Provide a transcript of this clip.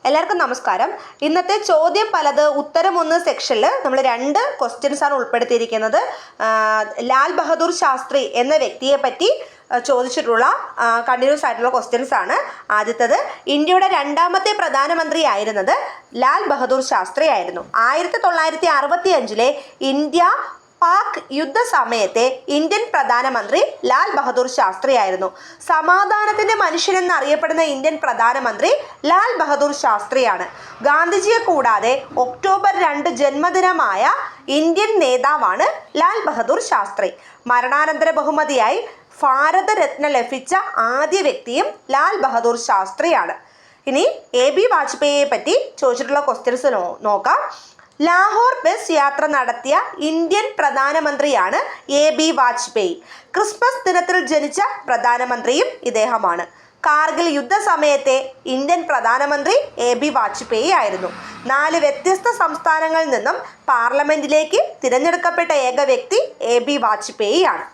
എല്ലാവർക്കും നമസ്കാരം. ഇന്നത്തെ ചോദ്യം പലത് ഉത്തരം ഒന്ന് സെക്ഷനിൽ നമ്മൾ 2 ക്വസ്റ്റ്യൻസ് ആണ് ഉൾപ്പെടുത്തിയിരിക്കുന്നത്. ലാൽ ബഹദൂർ ശാസ്ത്രി എന്ന വ്യക്തിയെ പറ്റി ചോദിച്ചിട്ടുള്ള കണ്ടിന്യൂസ് ആയിട്ടുള്ള ക്വസ്റ്റ്യൻസ് ആണ്. ആദ്യത്തേത്, ഇന്ത്യയുടെ 2ാമത്തെ പ്രധാനമന്ത്രി ആയിരുന്നത് ലാൽ ബഹദൂർ ശാസ്ത്രി ആയിരുന്നു. 1965 ഇന്ത്യ പാക് യുദ്ധ സമയത്തെ ഇന്ത്യൻ പ്രധാനമന്ത്രി ലാൽ ബഹദൂർ ശാസ്ത്രി ആയിരുന്നു. സമാധാനത്തിന്റെ മനുഷ്യൻ എന്നറിയപ്പെടുന്ന ഇന്ത്യൻ പ്രധാനമന്ത്രി ലാൽ ബഹദൂർ ശാസ്ത്രിയാണ്. ഗാന്ധിജിയെ കൂടാതെ ഒക്ടോബർ 2 ജന്മദിനമായ ഇന്ത്യൻ നേതാവാണ് ലാൽ ബഹദൂർ ശാസ്ത്രി. മരണാനന്തര ബഹുമതിയായി ഭാരതരത്ന ലഭിച്ച ആദ്യ വ്യക്തിയും ലാൽ ബഹദൂർ ശാസ്ത്രിയാണ്. ഇനി AB വാജ്പേയിയെ പറ്റി ചോദിച്ചിട്ടുള്ള ക്വസ്റ്റ്യൻസ് നോക്കാം. ലാഹോർ ബസ് യാത്ര നടത്തിയ ഇന്ത്യൻ പ്രധാനമന്ത്രിയാണ് AB വാജ്പേയി. ക്രിസ്മസ് ദിനത്തിൽ ജനിച്ച പ്രധാനമന്ത്രിയും ഇദ്ദേഹമാണ്. കാർഗിൽ യുദ്ധ സമയത്തെ ഇന്ത്യൻ പ്രധാനമന്ത്രി AB വാജ്പേയി ആയിരുന്നു. 4 വ്യത്യസ്ത സംസ്ഥാനങ്ങളിൽ നിന്നും പാർലമെന്റിലേക്ക് തിരഞ്ഞെടുക്കപ്പെട്ട ഏക വ്യക്തി AB വാജ്പേയി ആണ്.